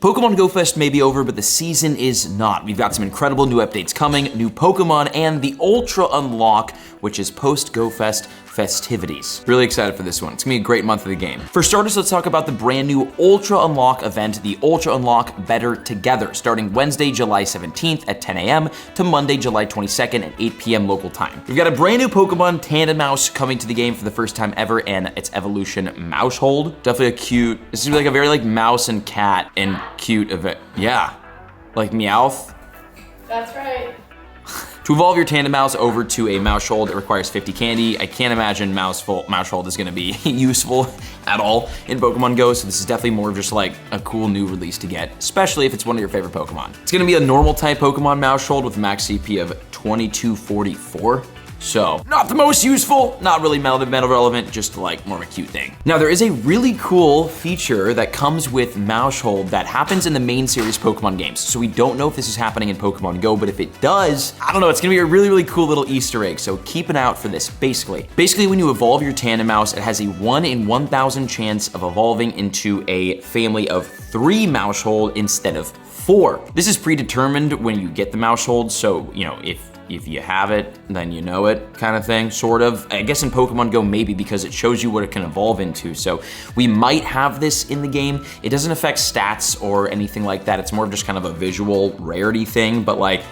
Pokemon Go Fest may be over, but the season is not. We've got some incredible new updates coming, new Pokemon, and the Ultra Unlock, which is post-Go Fest festivities. Really excited for this one. It's gonna be a great month of the game. For starters, let's talk about the brand new Ultra Unlock event, the Ultra Unlock Better Together, starting Wednesday, July 17th at 10 a.m. to Monday, July 22nd at 8 p.m. local time. We've got a brand new Pokemon Tandemaus coming to the game for the first time ever, and its evolution Maushold. Definitely a cute, this is like a very like mouse and cat and cute event. Yeah, like Meowth. That's right. To evolve your Tandemaus over to a Maushold, it requires 50 candy. I can't imagine Maushold is gonna be useful at all in Pokemon Go, so this is definitely more of just like a cool new release to get, especially if it's one of your favorite Pokemon. It's gonna be a normal type Pokemon Maushold with a max CP of 2244. So, not the most useful, not really meta relevant, just like more of a cute thing. Now, there is a really cool feature that comes with Maushold that happens in the main series Pokemon games. So we don't know if this is happening in Pokemon Go, but if it does, I don't know, it's gonna be a really, really cool little Easter egg. So keep an eye out for this, basically. Basically, when you evolve your Tandemaus, it has a 1 in 1,000 chance of evolving into a family of 3 Maushold instead of 4. This is predetermined when you get the Maushold, so, you know, if you have it, then you know it kind of thing, sort of. I guess in Pokemon Go, maybe because it shows you what it can evolve into. So we might have this in the game. It doesn't affect stats or anything like that. It's more of just kind of a visual rarity thing, but like,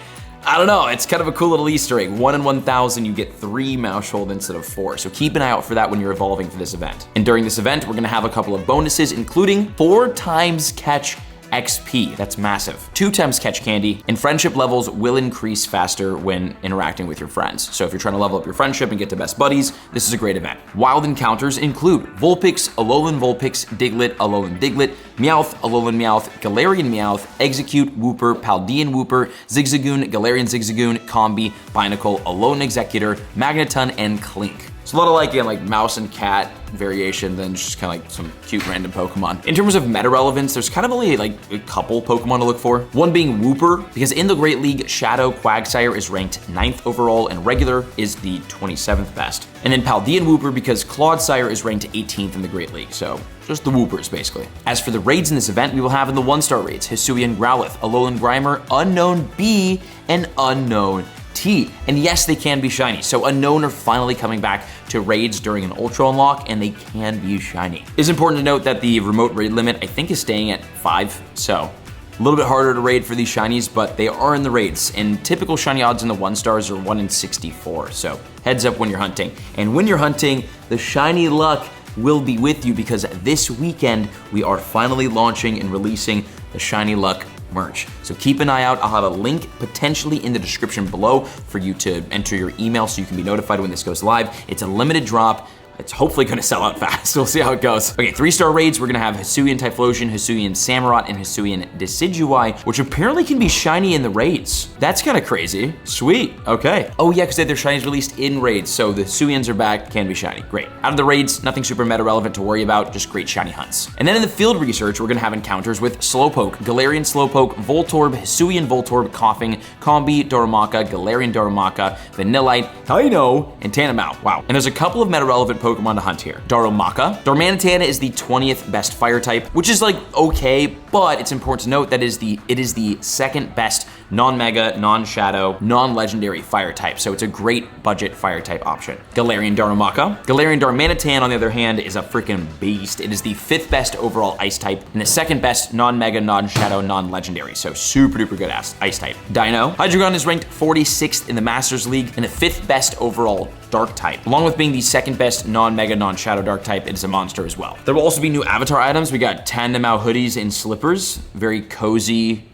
I don't know, it's kind of a cool little Easter egg. 1 in 1,000, you get 3 Maushold instead of 4. So keep an eye out for that when you're evolving for this event. And during this event, we're gonna have a couple of bonuses, including 4 times catch XP, that's massive. 2 times catch candy, and friendship levels will increase faster when interacting with your friends. So if you're trying to level up your friendship and get to best buddies, this is a great event. Wild encounters include Vulpix, Alolan Vulpix, Diglett, Alolan Diglett, Meowth, Alolan Meowth, Galarian Meowth, Execute, Wooper, Paldean Wooper, Zigzagoon, Galarian Zigzagoon, Combi, Binacle, Alolan Executor, Magneton, and Clink. It's a lot of like, again, like mouse and cat variation than just kind of like some cute random Pokemon. In terms of meta relevance, there's kind of only like a couple Pokemon to look for. One being Wooper, because in the Great League, Shadow Quagsire is ranked 9th overall and regular is the 27th best. And then Paldean Wooper because Clodsire is ranked 18th in the Great League, so just the Woopers, basically. As for the raids in this event, we will have in the 1-star raids, Hisuian Growlithe, Alolan Grimer, Unknown B, and Unknown T. And yes, they can be shiny. So Unknown are finally coming back to raids during an Ultra Unlock, and they can be shiny. It's important to note that the remote raid limit, I think, is staying at 5, so a little bit harder to raid for these shinies, but they are in the raids. And typical shiny odds in the 1-stars are 1 in 64, so heads up when you're hunting. And when you're hunting, the shiny luck will be with you because this weekend, we are finally launching and releasing the Shiny Luck merch. So keep an eye out. I'll have a link potentially in the description below for you to enter your email so you can be notified when this goes live. It's a limited drop. It's hopefully gonna sell out fast. We'll see how it goes. Okay, 3-star raids, we're gonna have Hisuian Typhlosion, Hisuian Samurott, and Hisuian Decidueye, which apparently can be shiny in the raids. That's kind of crazy. Sweet, okay. Oh yeah, because they had their shinies released in raids, so the Hisuians are back, can be shiny, great. Out of the raids, nothing super meta relevant to worry about, just great shiny hunts. And then in the field research, we're gonna have encounters with Slowpoke, Galarian Slowpoke, Voltorb, Hisuian Voltorb, Coughing, Combi, Darumaka, Galarian Darumaka, Vanillite, Dino, and Tandemaus. Wow. And there's a couple of meta relevant Pokemon to hunt here. Darumaka. Darmanitan is the 20th best fire type, which is like okay, but it's important to note that it is the second best non-mega, non-shadow, non-legendary fire type. So it's a great budget fire type option. Galarian Darumaka. Galarian Darmanitan, on the other hand, is a freaking beast. It is the 5th best overall ice type and the 2nd best non-mega, non-shadow, non-legendary. So super duper good ice type. Dino. Hydreigon is ranked 46th in the Masters League and the 5th best overall dark type. Along with being the 2nd best non-mega, non-shadow dark type, it is a monster as well. There will also be new avatar items. We got Tandemaus hoodies and slippers. Very cozy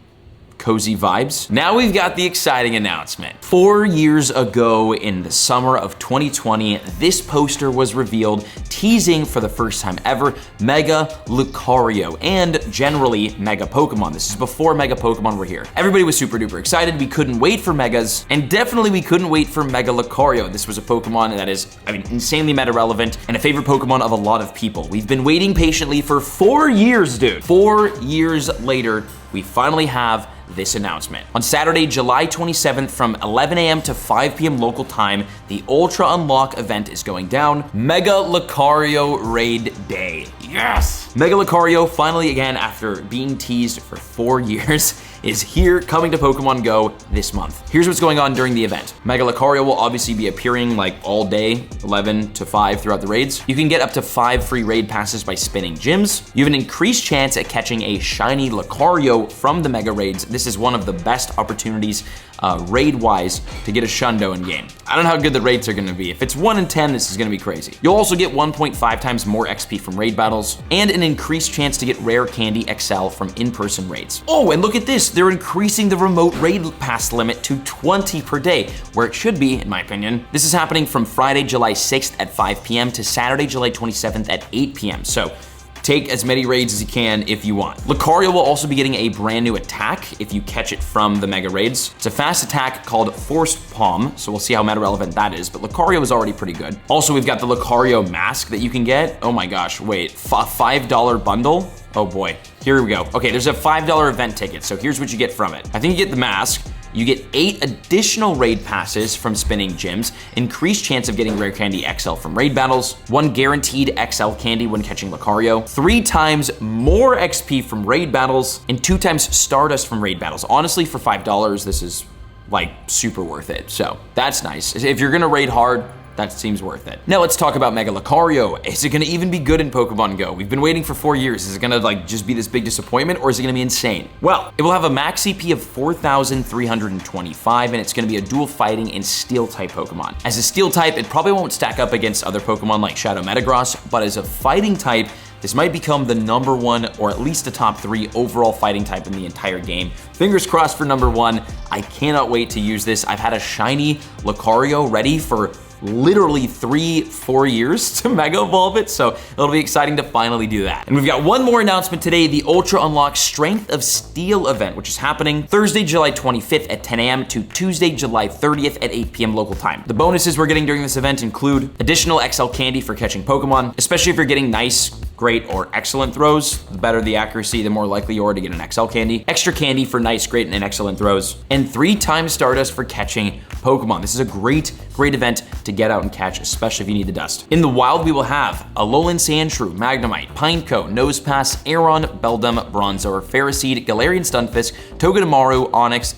vibes. Now we've got the exciting announcement. 4 years ago in the summer of 2020, this poster was revealed, teasing for the first time ever Mega Lucario and generally Mega Pokemon. This is before Mega Pokemon were here. Everybody was super duper excited. We couldn't wait for Megas, and definitely we couldn't wait for Mega Lucario. This was a Pokemon that is, I mean, insanely meta relevant and a favorite Pokemon of a lot of people. We've been waiting patiently for 4 years, dude. 4 years later, we finally have this announcement. On Saturday, July 27th from 11 a.m. to 5 p.m. local time, the Ultra Unlock event is going down. Mega Lucario Raid Day. Yes! Mega Lucario, finally again, after being teased for 4 years, is here, coming to Pokemon Go this month. Here's what's going on during the event. Mega Lucario will obviously be appearing like all day, 11 to 5 throughout the raids. You can get up to 5 free raid passes by spinning gyms. You have an increased chance at catching a shiny Lucario from the Mega Raids. This is one of the best opportunities raid-wise to get a Shundo in game. I don't know how good the rates are gonna be. If it's 1 in 10, this is gonna be crazy. You'll also get 1.5 times more XP from raid battles and an increased chance to get rare candy XL from in-person raids. Oh, and look at this. They're increasing the remote raid pass limit to 20 per day, where it should be, in my opinion. This is happening from Friday, July 6th at 5 p.m. to Saturday, July 27th at 8 p.m. So take as many raids as you can if you want. Lucario will also be getting a brand new attack if you catch it from the Mega Raids. It's a fast attack called Forced Palm, so we'll see how meta relevant that is, but Lucario is already pretty good. Also, we've got the Lucario mask that you can get. Oh my gosh, wait, $5 bundle? Oh boy, here we go. Okay, there's a $5 event ticket, so here's what you get from it. I think you get the mask. You get 8 additional raid passes from spinning gyms, increased chance of getting rare candy XL from raid battles, 1 guaranteed XL candy when catching Lucario, 3 times more XP from raid battles, and 2 times Stardust from raid battles. Honestly, for $5, this is like super worth it. So that's nice. If you're gonna raid hard, that seems worth it. Now let's talk about Mega Lucario. Is it gonna even be good in Pokemon Go? We've been waiting for 4 years. Is it gonna like just be this big disappointment, or is it gonna be insane? Well, it will have a max CP of 4,325, and it's gonna be a dual fighting and steel type Pokemon. As a steel type, it probably won't stack up against other Pokemon like Shadow Metagross, but as a fighting type, this might become the #1 or at least a top 3 overall fighting type in the entire game. Fingers crossed for #1. I cannot wait to use this. I've had a shiny Lucario ready for literally 3-4 years to Mega Evolve it, so it'll be exciting to finally do that. And we've got one more announcement today, the Ultra Unlock Strength of Steel event, which is happening Thursday, July 25th at 10 a.m. to Tuesday, July 30th at 8 p.m. local time. The bonuses we're getting during this event include additional XL candy for catching Pokemon, especially if you're getting nice, great, or excellent throws. The better the accuracy, the more likely you are to get an XL candy. Extra candy for nice, great, and excellent throws. And 3 times Stardust for catching Pokemon. This is a great event to get out and catch, especially if you need the dust. In the wild, we will have Alolan Sandshrew, Magnemite, Pineco, Nosepass, Aeron, Beldum, Bronzor, Ferroseed, Galarian Stunfisk, Togedemaru, Onix,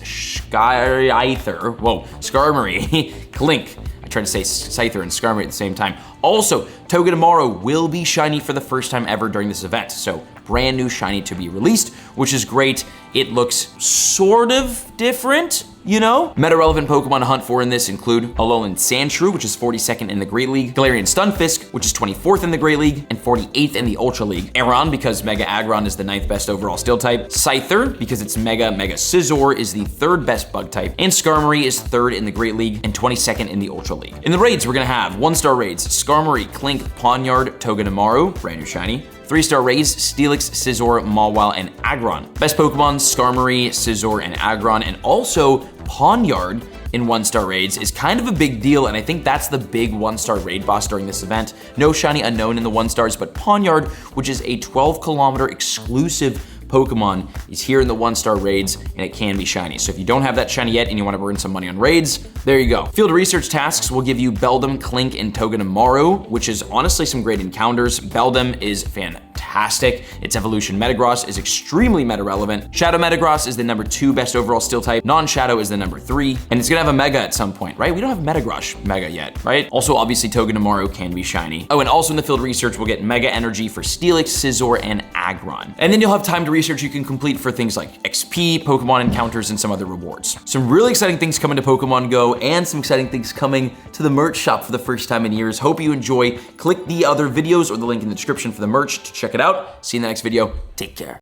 Skarmory, Klink. I tried to say Scyther and Skarmory at the same time. Also, Togedemaru will be shiny for the first time ever during this event, so brand new shiny to be released, which is great. It looks sort of different, you know? Meta-relevant Pokemon to hunt for in this include Alolan Sandshrew, which is 42nd in the Great League, Galarian Stunfisk, which is 24th in the Great League, and 48th in the Ultra League. Aeron, because Mega Aggron is the 9th best overall Steel type. Scyther, because it's Mega Scizor is the 3rd best Bug type. And Skarmory is 3rd in the Great League and 22nd in the Ultra League. In the raids, we're gonna have 1-star raids, Skarmory, Klink, Pawniard, Togedemaru, brand new shiny. 3-star raids, Steelix, Scizor, Mawile, and Aggron. Best Pokemon, Skarmory, Scizor, and Aggron, and also Pawniard in 1-star raids is kind of a big deal, and I think that's the big 1-star raid boss during this event. No shiny unknown in the 1-stars, but Pawniard, which is a 12-kilometer exclusive Pokemon, is here in the 1-star raids, and it can be shiny. So if you don't have that shiny yet and you want to burn some money on raids, there you go. Field research tasks will give you Beldum, Klink, and Togedemaru, which is honestly some great encounters. Beldum is fantastic. Its evolution Metagross is extremely meta-relevant. Shadow Metagross is the #2 best overall Steel type. Non-Shadow is the #3, and it's gonna have a Mega at some point, right? We don't have Metagross Mega yet, right? Also, obviously, Togedemaru can be shiny. Oh, and also in the field research, we'll get Mega Energy for Steelix, Scizor, and Aggron. And then you'll have time to research you can complete for things like XP, Pokemon encounters, and some other rewards. Some really exciting things coming to Pokemon Go, and some exciting things coming to the merch shop for the first time in years. Hope you enjoy. Click the other videos or the link in the description for the merch to check it out. See you in the next video. Take care.